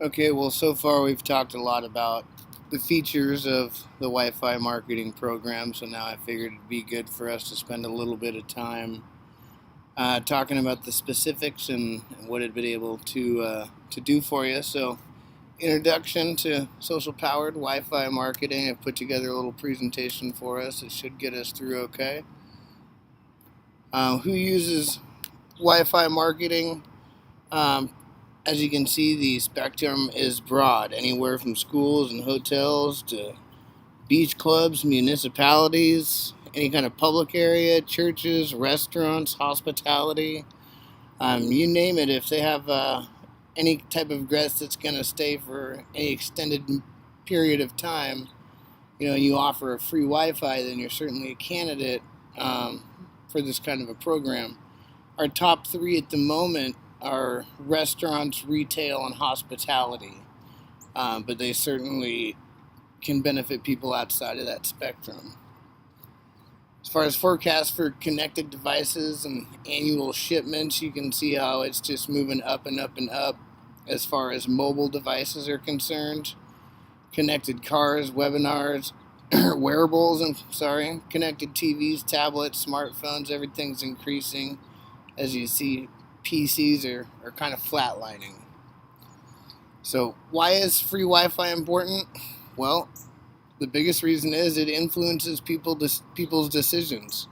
Okay, well, so far we've talked a lot about the features of the Wi Fi marketing program, so now I figured it'd be good for us to spend a little bit of time talking about the specifics and what it'd be able to do for you. So, introduction to social powered Wi Fi marketing. I've put together a little presentation for us. It should get us through okay. Who uses Wi Fi marketing? Um, As you can see, the spectrum is broad, anywhere from schools and hotels to beach clubs, municipalities, any kind of public area, churches, restaurants, hospitality, you name it. If they have any type of guest that's going to stay for any extended period of time, you offer a free Wi-Fi, then you're certainly a candidate for this kind of a program. Our top three at the moment are restaurants, retail, and hospitality. But they certainly can benefit people outside of that spectrum. As far as forecasts for connected devices and annual shipments, you can see how it's just moving up and up and up as far as mobile devices are concerned. Connected cars, webinars, wearables, connected TVs, tablets, smartphones, everything's increasing. As you see, PCs are kind of flatlining. So, why is free Wi Fi important? Well, the biggest reason is it influences people's decisions.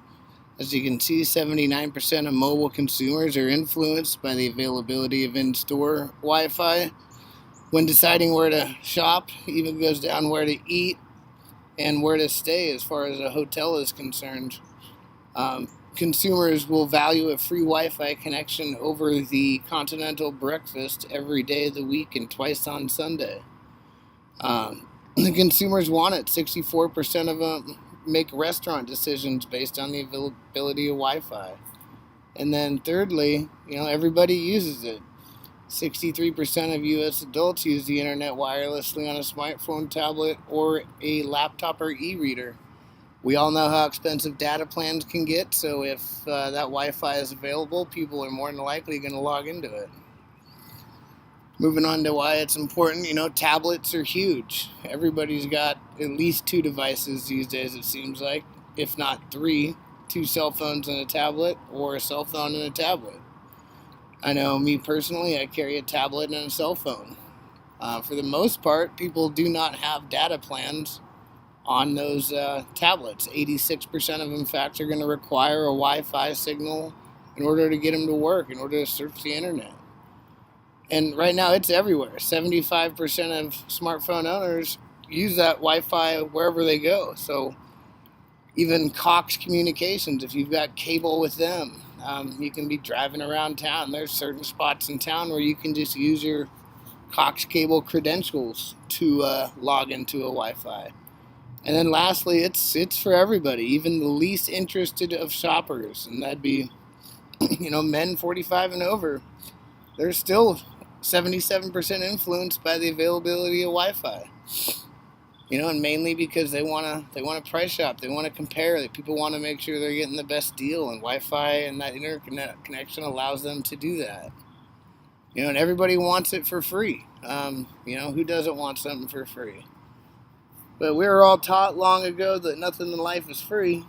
As you can see, 79% of mobile consumers are influenced by the availability of in store Wi Fi. When deciding where to shop, even goes down where to eat and where to stay as far as a hotel is concerned. Consumers will value a free Wi Fi connection over the continental breakfast every day of the week and twice on Sunday. The consumers want it. 64% of them make restaurant decisions based on the availability of Wi Fi. And then, thirdly, everybody uses it. 63% of U.S. adults use the internet wirelessly on a smartphone, tablet, or a laptop or e reader. We all know how expensive data plans can get, so if that Wi Fi is available, people are more than likely going to log into it. Moving on to why it's important, tablets are huge. Everybody's got at least two devices these days, it seems like, if not three. Two cell phones and a tablet, or a cell phone and a tablet. I know me personally, I carry a tablet and a cell phone. For the most part, people do not have data plans on those tablets. 86% of them, in fact, are going to require a Wi-Fi signal in order to get them to work, in order to surf the internet. And right now, it's everywhere. 75% of smartphone owners use that Wi-Fi wherever they go. So even Cox Communications, if you've got cable with them, you can be driving around town. There's certain spots in town where you can just use your Cox cable credentials to log into a Wi-Fi. And then lastly, it's for everybody, even the least interested of shoppers, and that'd be, men 45 and over. They're still 77% influenced by the availability of Wi-Fi. And mainly because they want to price shop, they want to compare. That people want to make sure they're getting the best deal, and Wi-Fi and that internet connection allows them to do that. And everybody wants it for free. Who doesn't want something for free? But we were all taught long ago that nothing in life is free.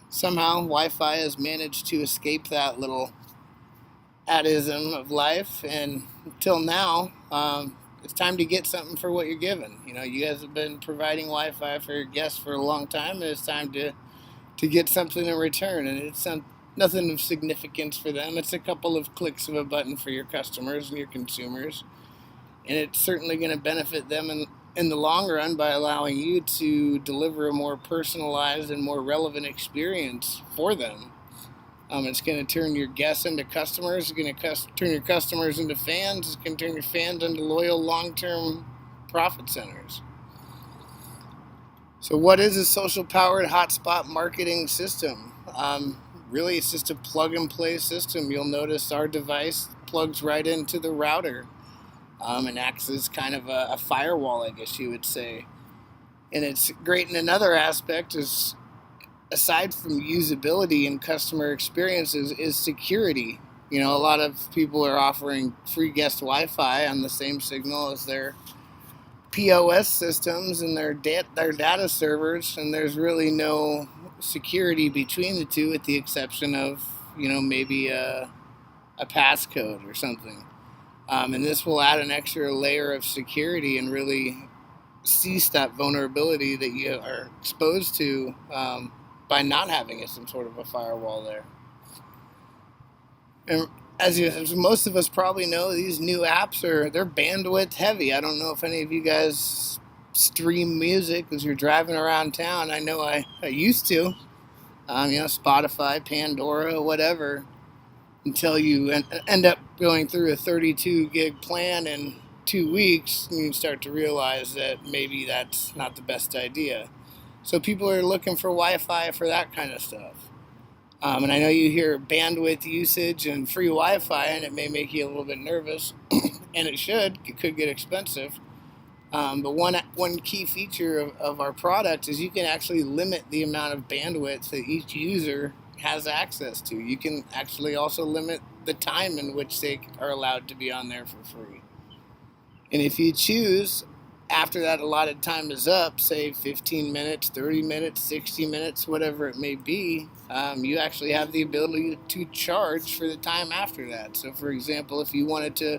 Somehow, Wi-Fi has managed to escape that little adism of life, and until now, it's time to get something for what you're given. You guys have been providing Wi-Fi for your guests for a long time, and it's time to get something in return. And it's nothing of significance for them. It's a couple of clicks of a button for your customers and your consumers, and it's certainly going to benefit them in the long run by allowing you to deliver a more personalized and more relevant experience for them. It's going to turn your guests into customers. It's going to turn your customers into fans. It's going to turn your fans into loyal, long-term profit centers. So what is a social-powered hotspot marketing system? Really, it's just a plug-and-play system. You'll notice our device plugs right into the router and acts as kind of a firewall, I guess you would say. And it's great in another aspect is, aside from usability and customer experiences, is security. A lot of people are offering free guest Wi-Fi on the same signal as their POS systems and their data servers, and there's really no security between the two, with the exception of maybe a passcode or something. And this will add an extra layer of security and really cease that vulnerability that you are exposed to by not having some sort of a firewall there. And as most of us probably know, these new apps they're bandwidth heavy. I don't know if any of you guys stream music as you're driving around town. I know I used to, Spotify, Pandora, whatever, until you end up going through a 32 gig plan in 2 weeks, and you start to realize that maybe that's not the best idea. So people are looking for Wi-Fi for that kind of stuff. And I know you hear bandwidth usage and free Wi-Fi, and it may make you a little bit nervous, and it should. It could get expensive. But one key feature of our product is you can actually limit the amount of bandwidth that each user has access to. You can actually also limit the time in which they are allowed to be on there for free. And if you choose, after that allotted time is up, say 15 minutes, 30 minutes, 60 minutes, whatever it may be, you actually have the ability to charge for the time after that. So for example, if you wanted to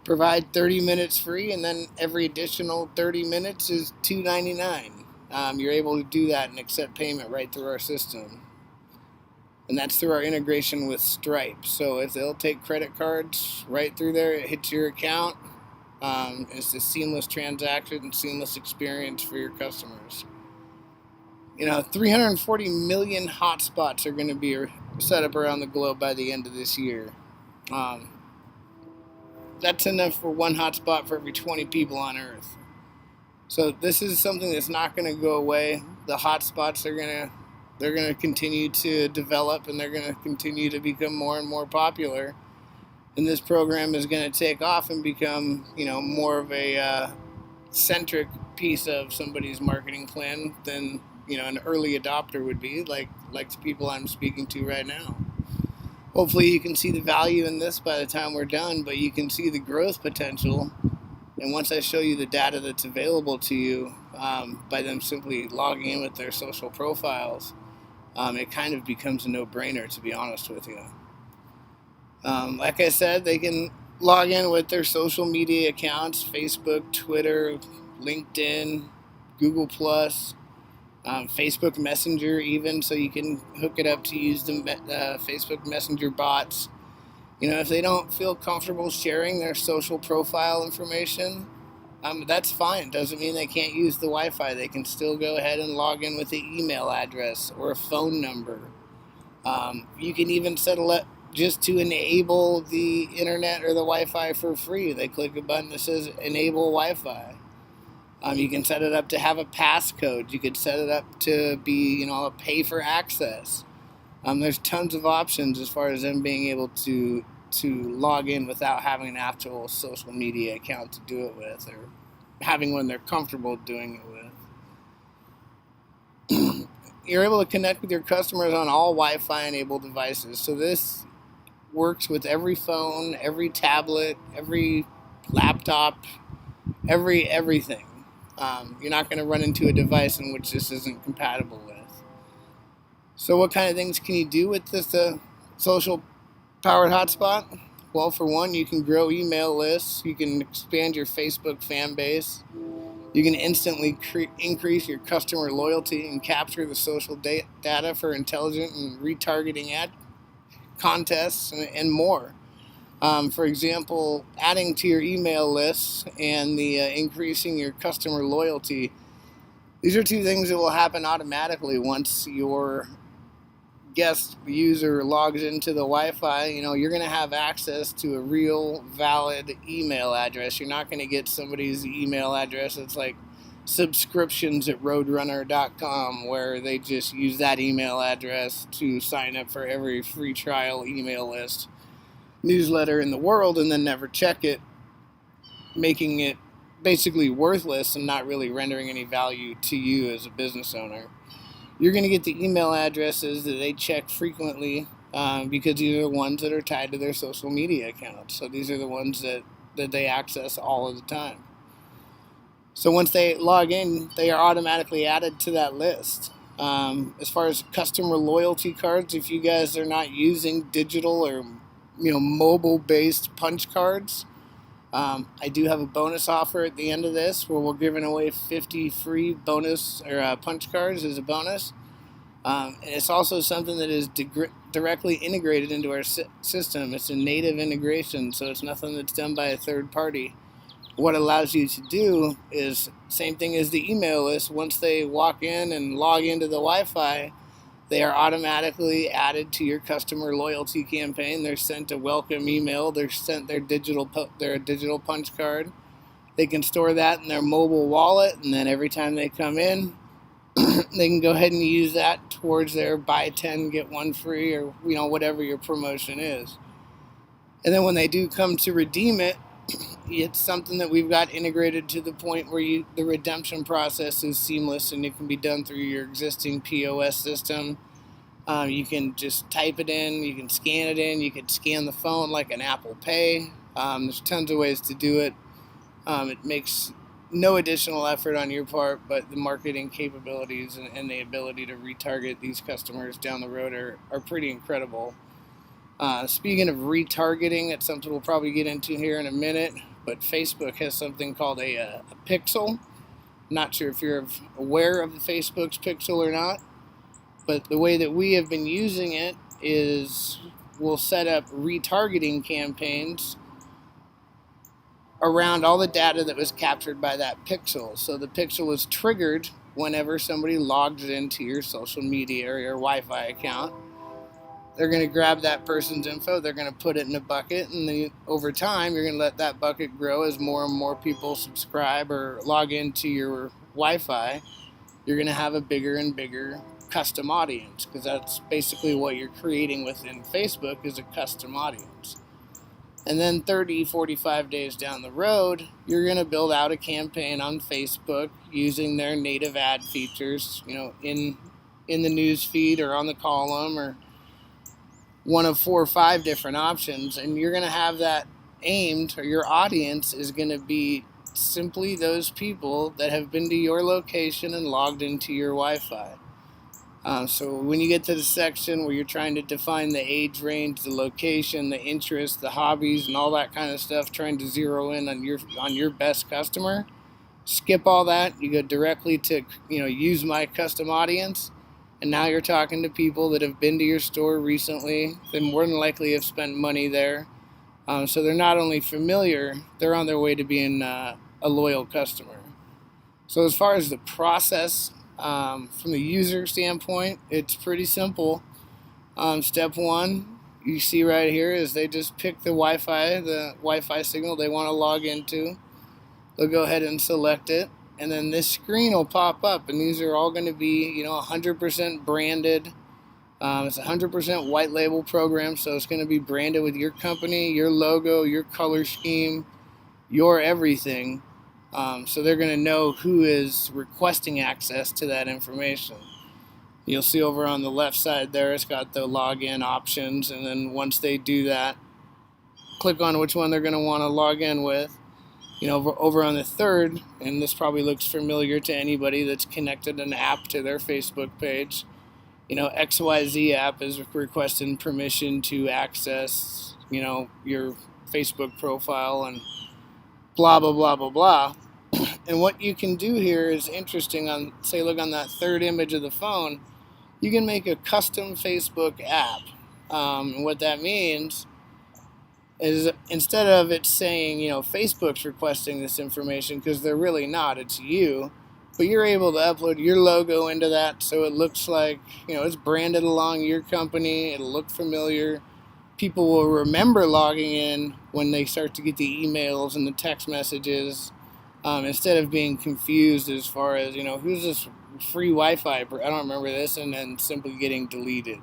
provide 30 minutes free and then every additional 30 minutes is $2.99, you're able to do that and accept payment right through our system. And that's through our integration with Stripe. So if they'll take credit cards right through there, it hits your account. It's a seamless transaction, seamless experience for your customers. 340 million hotspots are going to be set up around the globe by the end of this year. That's enough for one hotspot for every 20 people on Earth. So this is something that's not going to go away. The hotspots they're going to continue to develop, and they're going to continue to become more and more popular. And this program is going to take off and become, more of a centric piece of somebody's marketing plan than, an early adopter would be, like the people I'm speaking to right now. Hopefully you can see the value in this by the time we're done, but you can see the growth potential. And once I show you the data that's available to you by them simply logging in with their social profiles, it kind of becomes a no-brainer, to be honest with you. Like I said, they can log in with their social media accounts: Facebook, Twitter, LinkedIn, Google+, Facebook Messenger even, so you can hook it up to use the Facebook Messenger bots. If they don't feel comfortable sharing their social profile information, that's fine. Doesn't mean they can't use the Wi-Fi. They can still go ahead and log in with the email address or a phone number. You can even settle it just to enable the internet or the Wi-Fi for free. They click a button that says enable Wi-Fi. You can set it up to have a passcode. You could set it up to be, a pay for access. There's tons of options as far as them being able to log in without having an actual social media account to do it with, or having one they're comfortable doing it with. You're able to connect with your customers on all Wi-Fi enabled devices. So this works with every phone, every tablet, every laptop, everything. You're not going to run into a device in which this isn't compatible with. So what kind of things can you do with this social powered hotspot? Well, for one, you can grow email lists. You can expand your Facebook fan base. You can instantly increase your customer loyalty and capture the social data for intelligent and retargeting ad contests and more. For example, adding to your email lists and the increasing your customer loyalty. These are two things that will happen automatically once your guest user logs into the Wi-Fi. You're going to have access to a real valid email address. You're not going to get somebody's email address that's like subscriptions@roadrunner.com, where they just use that email address to sign up for every free trial email list newsletter in the world and then never check it, making it basically worthless and not really rendering any value to you as a business owner. You're going to get the email addresses that they check frequently because these are the ones that are tied to their social media accounts. So these are the ones that they access all of the time. So once they log in, they are automatically added to that list. As far as customer loyalty cards, if you guys are not using digital or mobile-based punch cards, I do have a bonus offer at the end of this where we're giving away 50 free bonus or punch cards as a bonus. And it's also something that is directly integrated into our system. It's a native integration, so it's nothing that's done by a third party. What it allows you to do is same thing as the email list. Once they walk in and log into the Wi-Fi, they are automatically added to your customer loyalty campaign. They're sent a welcome email. They're sent their digital punch card. They can store that in their mobile wallet, and then every time they come in, they can go ahead and use that towards their buy 10 get 1 free, or whatever your promotion is. And then when they do come to redeem it, it's something that we've got integrated to the point where the redemption process is seamless, and it can be done through your existing POS system. You can just type it in, you can scan it in, you can scan the phone like an Apple Pay. There's tons of ways to do it. It makes no additional effort on your part, but the marketing capabilities and the ability to retarget these customers down the road are pretty incredible. Speaking of retargeting, it's something we'll probably get into here in a minute, but Facebook has something called a pixel. Not sure if you're aware of Facebook's pixel or not, but the way that we have been using it is we'll set up retargeting campaigns around all the data that was captured by that pixel. So the pixel is triggered whenever somebody logs into your social media or your Wi-Fi account. They're going to grab that person's info, they're going to put it in a bucket, and then over time you're going to let that bucket grow as more and more people subscribe or log into your Wi-Fi. You're going to have a bigger and bigger custom audience, because that's basically what you're creating within Facebook is a custom audience. And then 30, 45 days down the road, you're going to build out a campaign on Facebook using their native ad features, in the news feed or on the column or one of 4 or 5 different options. And you're going to have that aimed, or your audience is going to be simply those people that have been to your location and logged into your Wi-Fi. So when you get to the section where you're trying to define the age range, the location, the interests, the hobbies, and all that kind of stuff, trying to zero in on your best customer, skip all that. You go directly to use my custom audience, and now you're talking to people that have been to your store recently. They more than likely have spent money there, so they're not only familiar, they're on their way to being a loyal customer. So as far as the process, from the user standpoint, it's pretty simple. Step 1, you see right here, is they just pick the Wi-Fi signal they want to log into. They'll go ahead and select it, and then this screen will pop up, and these are all going to be 100% branded. It's a 100% white label program, so it's going to be branded with your company, your logo, your color scheme, your everything. So they're going to know who is requesting access to that information. You'll see over on the left side there, it's got the login options, and then once they do that, click on which one they're going to want to log in with. Over on the third, and this probably looks familiar to anybody that's connected an app to their Facebook page. XYZ app is requesting permission to access, your Facebook profile and blah, blah, blah, blah, blah. And what you can do here is interesting. Look on that third image of the phone, you can make a custom Facebook app. And what that means is instead of it saying, Facebook's requesting this information, because they're really not, it's you, but you're able to upload your logo into that so it looks like, it's branded along your company, it'll look familiar. People will remember logging in when they start to get the emails and the text messages, instead of being confused as far as, who's this free Wi-Fi? I don't remember this, and then simply getting deleted.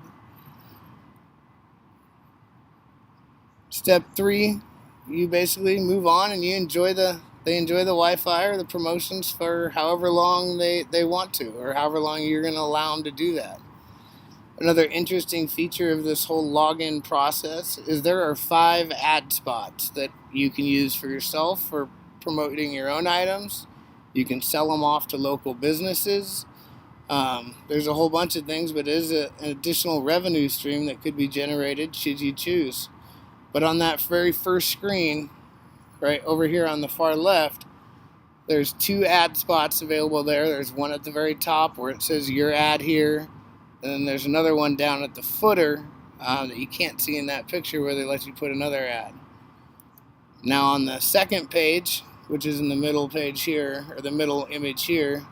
Step 3, you basically move on and they enjoy the Wi-Fi or the promotions for however long they want to, or however long you're going to allow them to do that. Another interesting feature of this whole login process is there are 5 ad spots that you can use for yourself for promoting your own items. You can sell them off to local businesses. There's a whole bunch of things, but it is an additional revenue stream that could be generated should you choose. But on that very first screen, right over here on the far left, there's 2 ad spots available there. There's one at the very top where it says your ad here, and then there's another one down at the footer that you can't see in that picture where they let you put another ad. Now on the second page, which is in the middle page here, or the middle image here,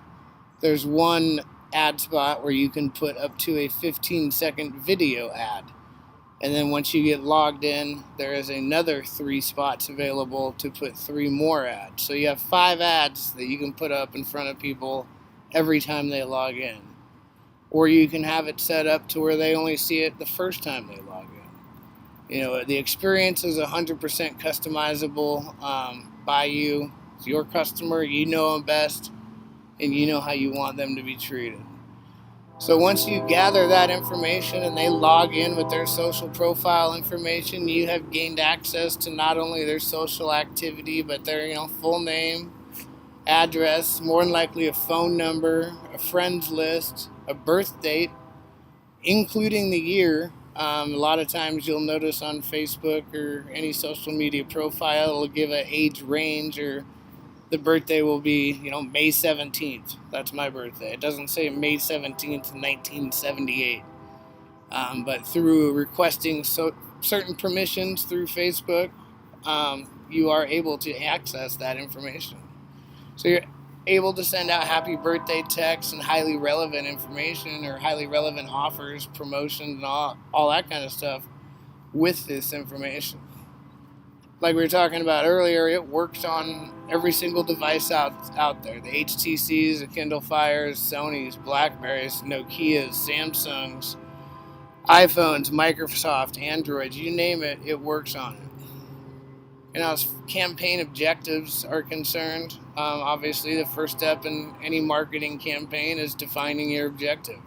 there's one ad spot where you can put up to a 15-second video ad. And then once you get logged in, there is another 3 spots available to put 3 more ads. So you have 5 ads that you can put up in front of people every time they log in. Or you can have it set up to where they only see it the first time they log in. You know, the experience is 100% customizable by you. It's your customer, you know them best, and you know how you want them to be treated. So once you gather that information and they log in with their social profile information, you have gained access to not only their social activity, but their full name, address, more than likely a phone number, a friends list, a birth date, including the year. A lot of times you'll notice on Facebook or any social media profile, it'll give an age range, or the birthday will be, May 17th. That's my birthday. It doesn't say May 17th, 1978. But through requesting certain permissions through Facebook, you are able to access that information. So you're able to send out happy birthday texts and highly relevant information or highly relevant offers, promotions, and all that kind of stuff with this information. Like we were talking about earlier, it works on every single device out there. The HTCs, the Kindle Fires, Sonys, Blackberries, Nokias, Samsungs, iPhones, Microsoft, Androids, you name it, it works on it. And as campaign objectives are concerned, obviously the first step in any marketing campaign is defining your objective.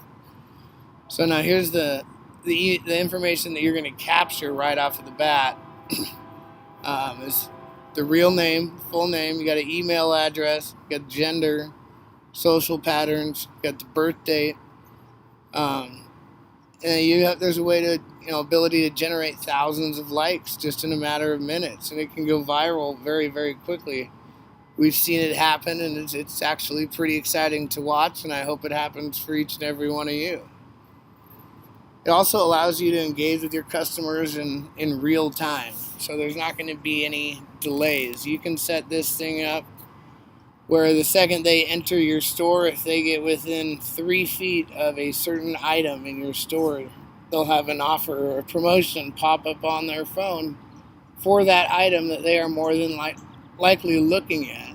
So now here's the information that you're going to capture right off of the bat. Is the real name, full name. You got an email address, you got gender, social patterns, you got the birth date, and there's a way to ability to generate thousands of likes just in a matter of minutes, and it can go viral very, very quickly. We've seen it happen, and it's actually pretty exciting to watch, and I hope it happens for each and every one of you. It also allows you to engage with your customers in real time. So there's not going to be any delays. You can set this thing up where the second they enter your store, if they get within 3 feet of a certain item in your store, they'll have an offer or a promotion pop up on their phone for that item that they are more than likely looking at.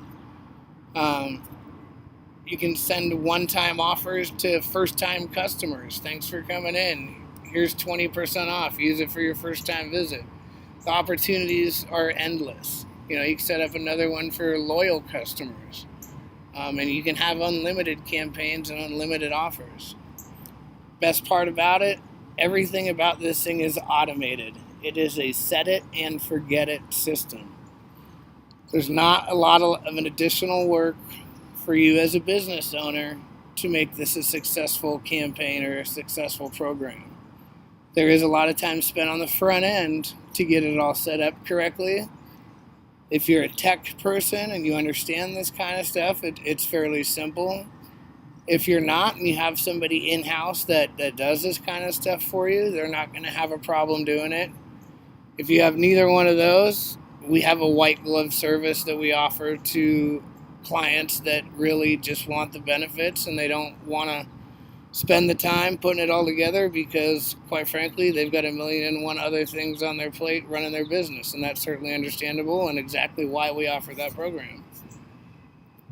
You can send one-time offers to first-time customers. Thanks for coming in. Here's 20% off. Use it for your first-time visit. The opportunities are endless. You can set up another one for loyal customers. And you can have unlimited campaigns and unlimited offers. Best part about it, everything about this thing is automated. It is a set it and forget it system. There's not a lot of an additional work for you as a business owner to make this a successful campaign or a successful program. There is a lot of time spent on the front end to get it all set up correctly. If you're a tech person and you understand this kind of stuff, it's fairly simple. If you're not and you have somebody in-house that does this kind of stuff for you, they're not going to have a problem doing it. If you have neither one of those, we have a white glove service that we offer to clients that really just want the benefits and they don't want to spend the time putting it all together because, quite frankly, they've got 1,000,001 other things on their plate running their business, and that's certainly understandable and exactly why we offer that program.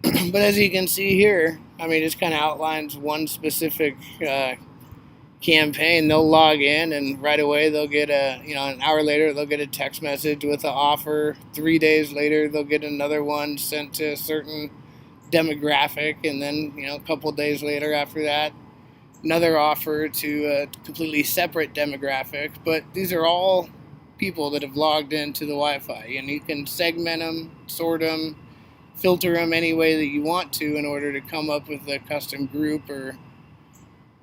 But as you can see here, this kind of outlines one specific campaign. They'll log in, and right away they'll get an hour later they'll get a text message with an offer. 3 days later they'll get another one sent to a certain demographic, and then a couple days later after that another offer to a completely separate demographic. But these are all people that have logged into the Wi-Fi, and you can segment them, sort them, filter them any way that you want to in order to come up with a custom group or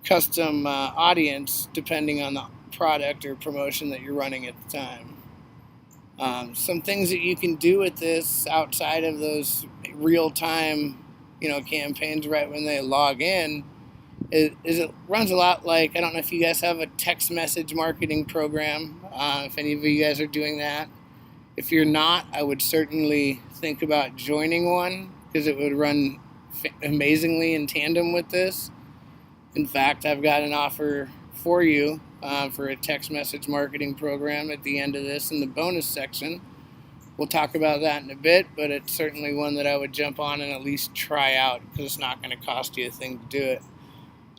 custom audience depending on the product or promotion that you're running at the time. Some things that you can do with this outside of those real-time, campaigns right when they log in is it runs a lot like, I don't know if you guys have a text message marketing program, if any of you guys are doing that. If you're not, I would certainly think about joining one because it would run amazingly in tandem with this. In fact, I've got an offer for you for a text message marketing program at the end of this in the bonus section. We'll talk about that in a bit, but it's certainly one that I would jump on and at least try out because it's not going to cost you a thing to do it.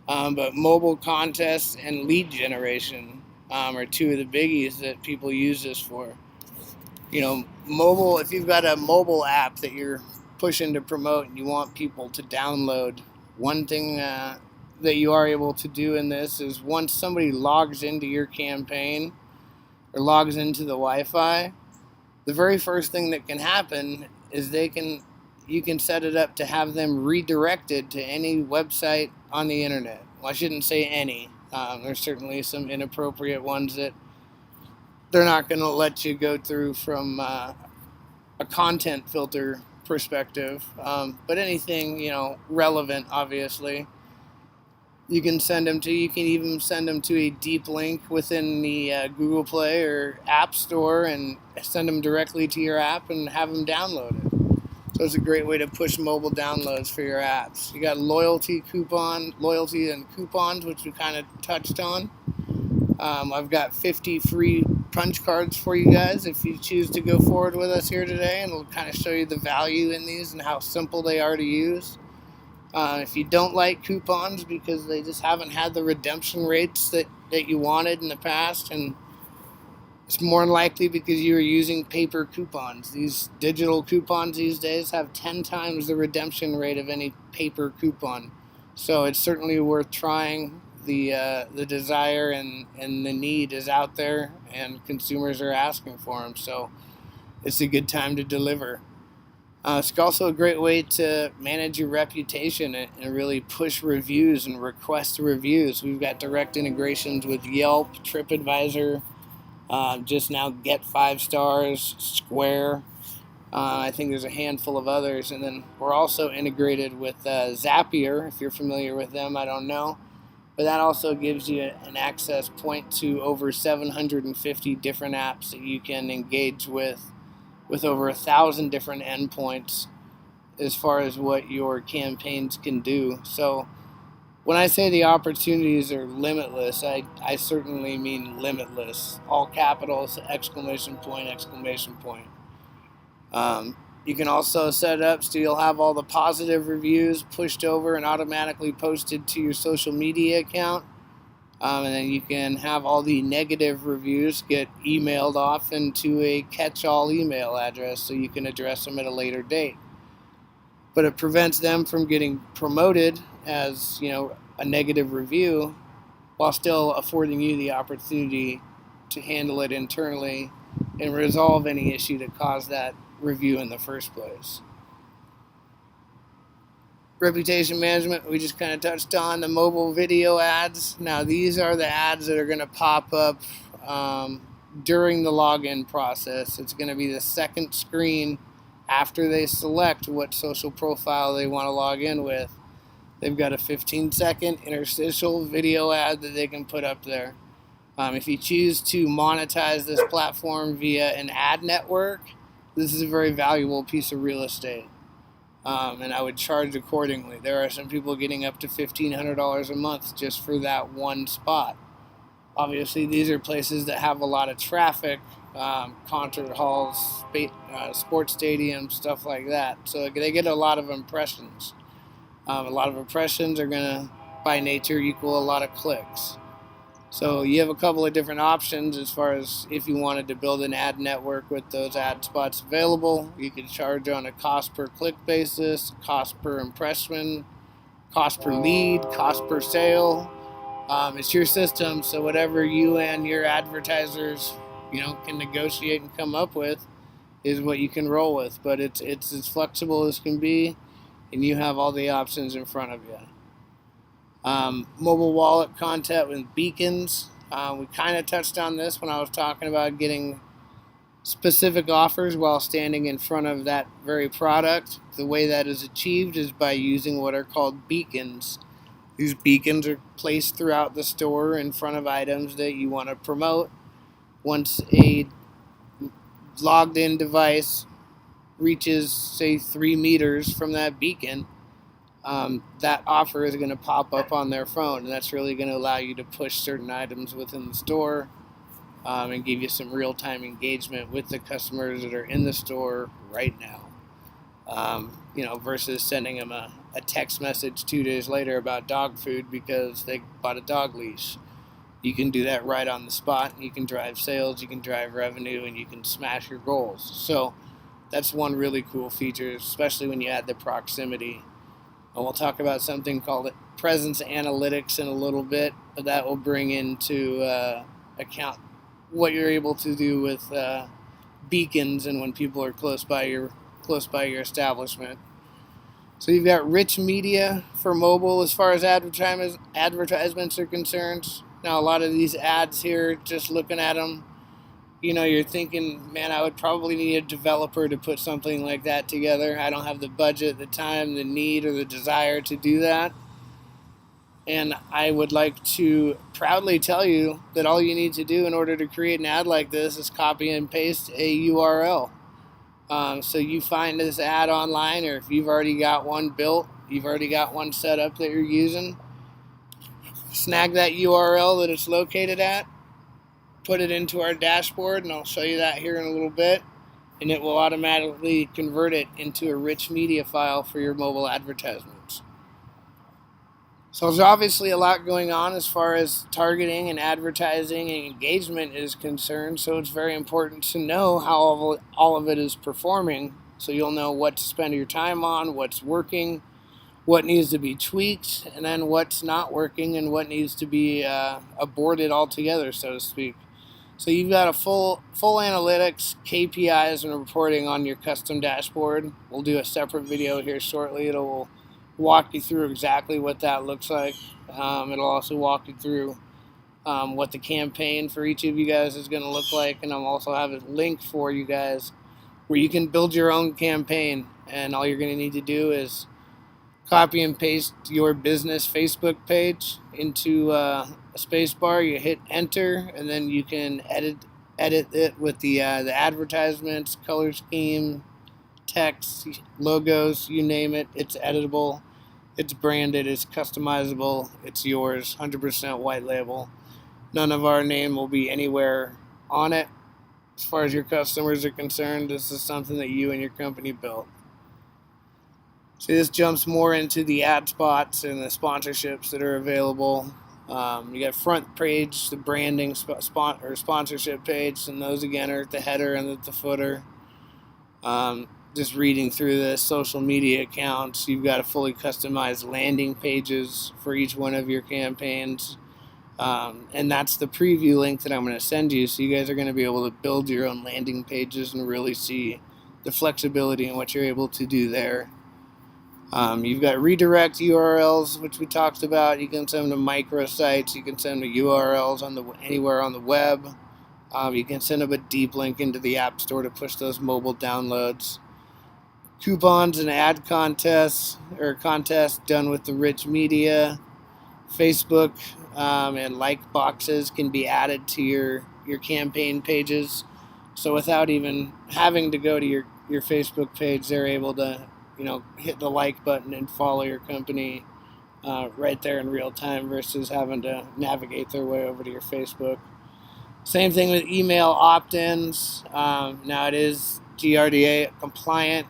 But mobile contests and lead generation are two of the biggies that people use this for. Mobile, if you've got a mobile app that you're pushing to promote and you want people to download, one thing that you are able to do in this is once somebody logs into your campaign or logs into the Wi-Fi, the very first thing that can happen is you can set it up to have them redirected to any website on the internet. Well, I shouldn't say any. There's certainly some inappropriate ones that they're not going to let you go through from a content filter perspective. But anything, relevant, obviously, you can send them to. You can even send them to a deep link within the Google Play or App Store and send them directly to your app and have them download it. So it's a great way to push mobile downloads for your apps. You got loyalty and coupons, which we kind of touched on. I've got 50 free punch cards for you guys if you choose to go forward with us here today, and we'll kind of show you the value in these and how simple they are to use. If you don't like coupons because they just haven't had the redemption rates that you wanted in the past, and it's more than likely because you were using paper coupons. These digital coupons these days have 10 times the redemption rate of any paper coupon. So it's certainly worth trying. The desire and the need is out there, and consumers are asking for them. So it's a good time to deliver. It's also a great way to manage your reputation and really push reviews and request reviews. We've got direct integrations with Yelp, TripAdvisor, just now Get 5 Stars, Square. I think there's a handful of others. And then we're also integrated with Zapier, if you're familiar with them, I don't know. But that also gives you an access point to over 750 different apps that you can engage with over 1,000 different endpoints as far as what your campaigns can do. So when I say the opportunities are limitless, I certainly mean limitless. All capitals, exclamation point, exclamation point. You can also set it up so you'll have all the positive reviews pushed over and automatically posted to your social media account. And then you can have all the negative reviews get emailed off into a catch-all email address so you can address them at a later date. But it prevents them from getting promoted as, a negative review while still affording you the opportunity to handle it internally and resolve any issue that caused that review in the first place. Reputation management, we just kind of touched on the mobile video ads. Now these are the ads that are going to pop up during the login process. It's going to be the second screen after they select what social profile they want to log in with. They've got a 15-second interstitial video ad that they can put up there. If you choose to monetize this platform via an ad network, this is a very valuable piece of real estate. And I would charge accordingly. There are some people getting up to $1,500 a month just for that one spot. Obviously, these are places that have a lot of traffic, concert halls, sports stadiums, stuff like that. So they get a lot of impressions. A lot of impressions are going to, by nature, equal a lot of clicks. So you have a couple of different options as far as if you wanted to build an ad network with those ad spots available. You could charge on a cost per click basis, cost per impression, cost per lead, cost per sale. It's your system, so whatever you and your advertisers, can negotiate and come up with is what you can roll with. But it's as flexible as can be, and you have all the options in front of you. Mobile wallet content with beacons. We kind of touched on this when I was talking about getting specific offers while standing in front of that very product. The way that is achieved is by using what are called beacons. These beacons are placed throughout the store in front of items that you want to promote. Once a logged in device reaches, say, 3 meters from that beacon, that offer is going to pop up on their phone, and that's really going to allow you to push certain items within the store, and give you some real-time engagement with the customers that are in the store right now. Versus sending them a text message 2 days later about dog food because they bought a dog leash. You can do that right on the spot. You can drive sales, you can drive revenue, and you can smash your goals. So that's one really cool feature, especially when you add the proximity. And we'll talk about something called presence analytics in a little bit, but that will bring into account what you're able to do with beacons and when people are close by your establishment. So you've got rich media for mobile as far as advertisements are concerned. Now a lot of these ads here, just looking at them, you're thinking, man, I would probably need a developer to put something like that together. I don't have the budget, the time, the need, or the desire to do that. And I would like to proudly tell you that all you need to do in order to create an ad like this is copy and paste a URL. So you find this ad online, or if you've already got one built, you've already got one set up that you're using, snag that URL that it's located at, put it into our dashboard, and I'll show you that here in a little bit, and it will automatically convert it into a rich media file for your mobile advertisements. So there's obviously a lot going on as far as targeting and advertising and engagement is concerned, so it's very important to know how all of it is performing, so you'll know what to spend your time on, what's working, what needs to be tweaked, and then what's not working and what needs to be aborted altogether, so to speak. So you've got a full analytics, KPIs, and reporting on your custom dashboard. We'll do a separate video here shortly. It'll walk you through exactly what that looks like. It'll also walk you through what the campaign for each of you guys is going to look like, and I'll also have a link for you guys where you can build your own campaign, and all you're going to need to do is copy and paste your business Facebook page into a space bar. You hit enter, and then you can edit it with the advertisements, color scheme, text, logos, you name it. It's editable, it's branded, it's customizable, it's yours, 100% white label. None of our name will be anywhere on it. As far as your customers are concerned, this is something that you and your company built. So this jumps more into the ad spots and the sponsorships that are available. You got front page, the branding sponsorship page, and those again are at the header and at the footer. Just reading through the social media accounts, you've got a fully customized landing pages for each one of your campaigns. And that's the preview link that I'm going to send you, so you guys are going to be able to build your own landing pages and really see the flexibility in what you're able to do there. You've got redirect URLs, which we talked about. You can send them to microsites. You can send them to URLs anywhere on the web. You can send them a deep link into the App Store to push those mobile downloads. Coupons and ad contests done with the rich media. Facebook and like boxes can be added to your campaign pages. So without even having to go to your Facebook page, they're able to hit the like button and follow your company right there in real time versus having to navigate their way over to your Facebook. Same thing with email opt-ins. Now it is GRDA compliant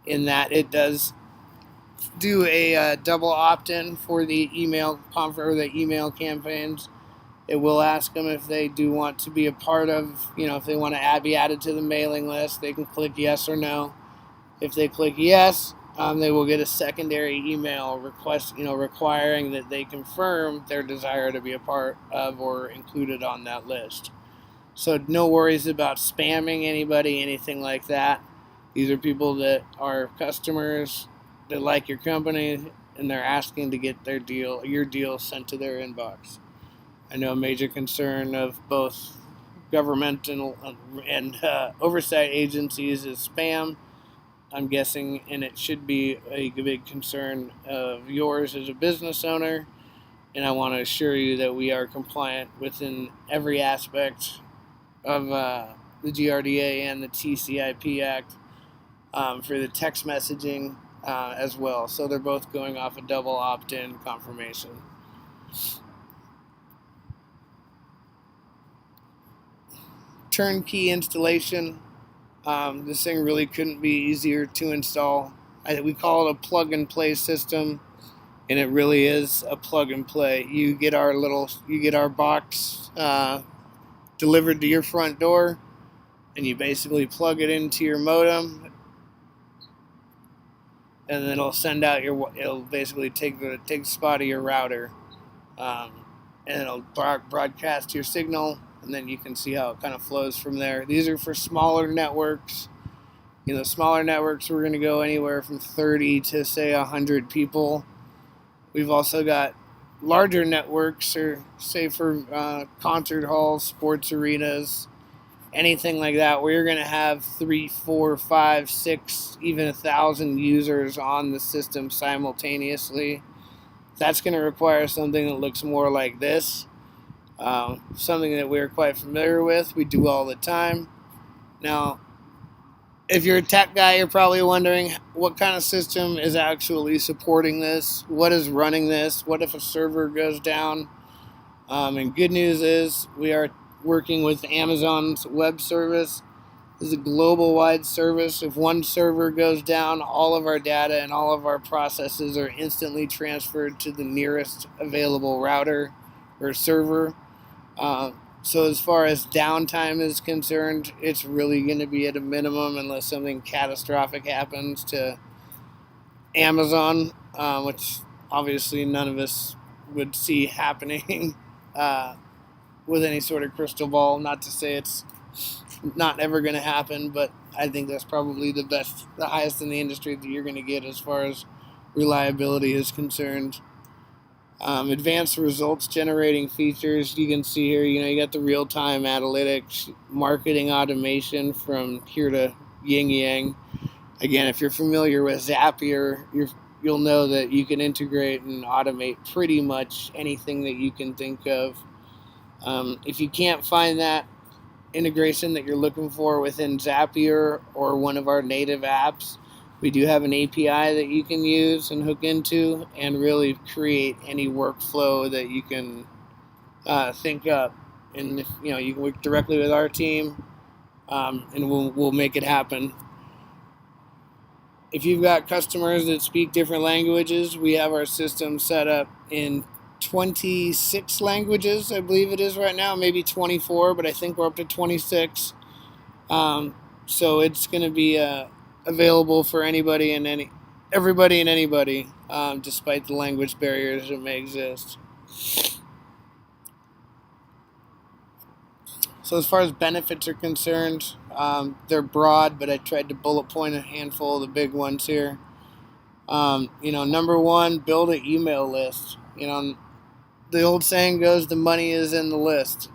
in that it does do a double opt-in for the email campaigns. It will ask them if they do want to be a part of, if they want to be added to the mailing list. They can click yes or no. If they click yes, they will get a secondary email request, requiring that they confirm their desire to be a part of or included on that list. So no worries about spamming anybody, anything like that. These are people that are customers that like your company, and they're asking to get your deal sent to their inbox. I know a major concern of both governmental and oversight agencies is spam. I'm guessing, and it should be a big concern of yours as a business owner. And I want to assure you that we are compliant within every aspect of the GRDA and the TCIP Act for the text messaging as well. So they're both going off a double opt-in confirmation. Turnkey installation. This thing really couldn't be easier to install. We call it a plug-and-play system, and it really is a plug-and-play. You get our box delivered to your front door, and you basically plug it into your modem, and then it'll basically take the spot of your router, and it'll broadcast your signal, and then you can see how it kind of flows from there. These are for smaller networks. Smaller networks, we're going to go anywhere from 30 to, say, 100 people. We've also got larger networks, or say for concert halls, sports arenas, anything like that, where you're going to have 3, 4, 5, 6, even 1,000 users on the system simultaneously. That's going to require something that looks more like this. Something that we're quite familiar with. We do all the time. Now, if you're a tech guy, you're probably wondering what kind of system is actually supporting this? What is running this? What if a server goes down? And good news is we are working with Amazon's web service. This is a global-wide service. If one server goes down, all of our data and all of our processes are instantly transferred to the nearest available router or server. So as far as downtime is concerned, it's really going to be at a minimum unless something catastrophic happens to Amazon, which obviously none of us would see happening with any sort of crystal ball. Not to say it's not ever going to happen, but I think that's probably the highest in the industry that you're going to get as far as reliability is concerned. Advanced results generating features. You can see here, you got the real-time analytics, marketing automation from here to yin yang. Again, if you're familiar with Zapier, you'll know that you can integrate and automate pretty much anything that you can think of. If you can't find that integration that you're looking for within Zapier or one of our native apps, we do have an API that you can use and hook into and really create any workflow that you can think up. And if, you can work directly with our team, and we'll make it happen. If you've got customers that speak different languages, we have our system set up in 26 languages, I believe it is right now, maybe 24, but I think we're up to 26. So it's going to be available for everybody and anybody, despite the language barriers that may exist. So as far as benefits are concerned, they're broad, but I tried to bullet point a handful of the big ones here. Number one, build an email list. The old saying goes, the money is in the list,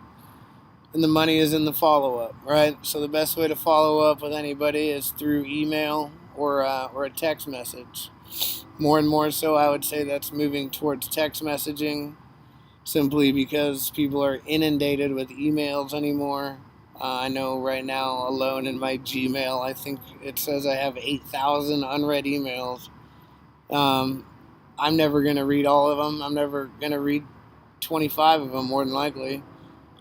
and the money is in the follow-up, right? So the best way to follow up with anybody is through email or a text message. More and more so, I would say that's moving towards text messaging, simply because people are inundated with emails anymore. I know right now alone in my Gmail, I think it says I have 8,000 unread emails. I'm never going to read all of them. I'm never going to read 25 of them, more than likely.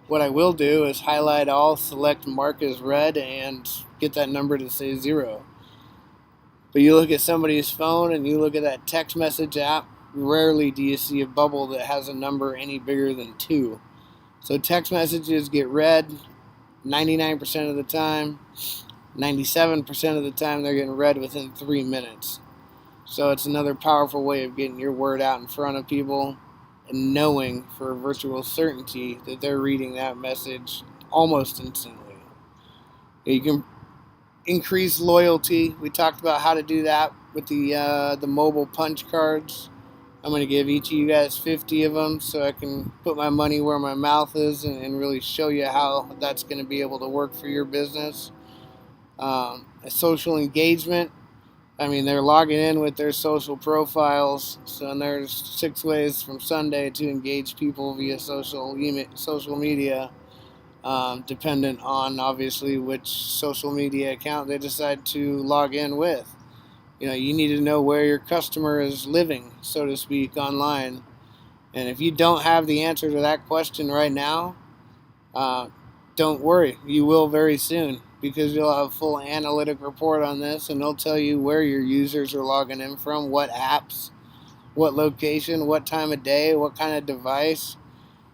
What I will do is highlight all, select mark as read, and get that number to say 0. But you look at somebody's phone and you look at that text message app, rarely do you see a bubble that has a number any bigger than 2. So text messages get read 99% of the time. 97% of the time they're getting read within 3 minutes. So it's another powerful way of getting your word out in front of people and knowing for virtual certainty that they're reading that message almost instantly. You can increase loyalty. We talked about how to do that with the mobile punch cards. I'm going to give each of you guys 50 of them so I can put my money where my mouth is and really show you how that's going to be able to work for your business. A social engagement. I mean, they're logging in with their social profiles. So and there's 6 ways from Sunday to engage people via social media, dependent on obviously which social media account they decide to log in with. You need to know where your customer is living, so to speak, online. And if you don't have the answer to that question right now, uh, don't worry. You will very soon, because you'll have a full analytic report on this, and they'll tell you where your users are logging in from, what apps, what location, what time of day, what kind of device.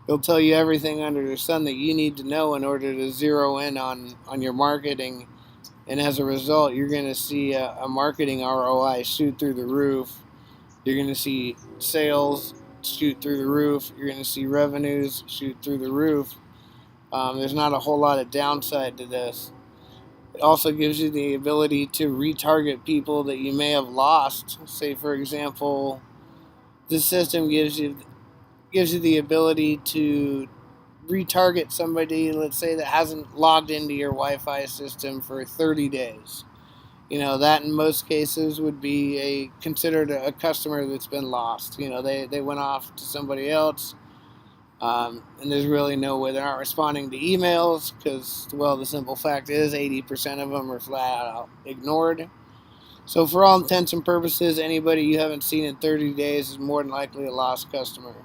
They'll tell you everything under the sun that you need to know in order to zero in on your marketing. And as a result, you're going to see a marketing ROI shoot through the roof. You're going to see sales shoot through the roof. You're going to see revenues shoot through the roof. There's not a whole lot of downside to this. It also gives you the ability to retarget people that you may have lost. Say, for example, this system gives you the ability to retarget somebody, let's say, that hasn't logged into your Wi-Fi system for 30 days. That in most cases would be considered a customer that's been lost. They went off to somebody else, and there's really no way. They're not responding to emails because, well, the simple fact is 80% of them are flat out ignored. So for all intents and purposes, anybody you haven't seen in 30 days is more than likely a lost customer.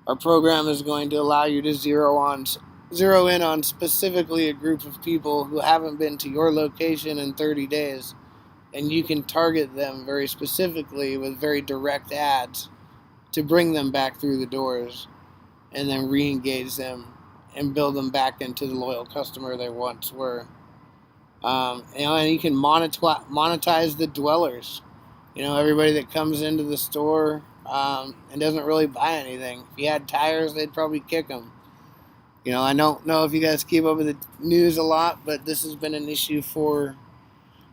Our program is going to allow you to zero in on specifically a group of people who haven't been to your location in 30 days, and you can target them very specifically with very direct ads to bring them back through the doors, and then re-engage them and build them back into the loyal customer they once were. And you can monetize the dwellers. Everybody that comes into the store and doesn't really buy anything. If you had tires, they'd probably kick them. I don't know if you guys keep up with the news a lot, but this has been an issue for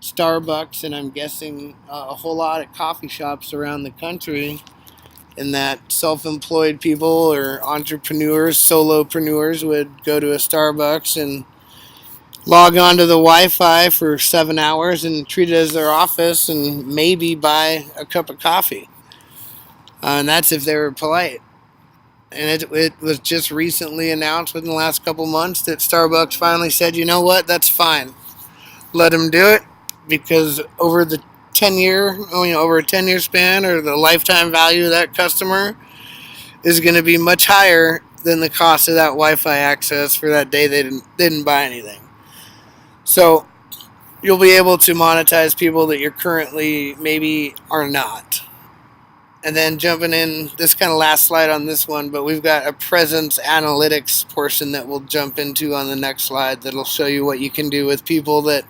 Starbucks, and I'm guessing a whole lot of coffee shops around the country, in that self-employed people or entrepreneurs, solopreneurs would go to a Starbucks and log on to the Wi-Fi for 7 hours and treat it as their office and maybe buy a cup of coffee. And that's if they were polite. And it was just recently announced within the last couple months that Starbucks finally said, you know what, that's fine. Let them do it, because over a 10-year span, or the lifetime value of that customer is going to be much higher than the cost of that Wi-Fi access for that day they didn't buy anything. So you'll be able to monetize people that you're currently maybe are not. And then jumping in, this kind of last slide on this one, but we've got a presence analytics portion that we'll jump into on the next slide that'll show you what you can do with people that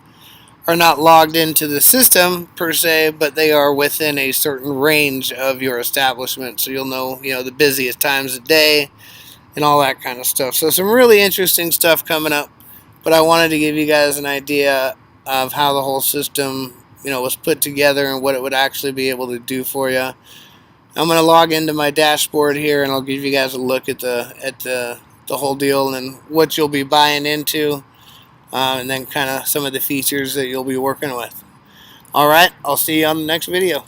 are not logged into the system per se, but they are within a certain range of your establishment. So you'll know, the busiest times of day and all that kind of stuff. So some really interesting stuff coming up, but I wanted to give you guys an idea of how the whole system, was put together and what it would actually be able to do for you. I'm going to log into my dashboard here, and I'll give you guys a look at the whole deal and what you'll be buying into, and then kind of some of the features that you'll be working with. All right, I'll see you on the next video.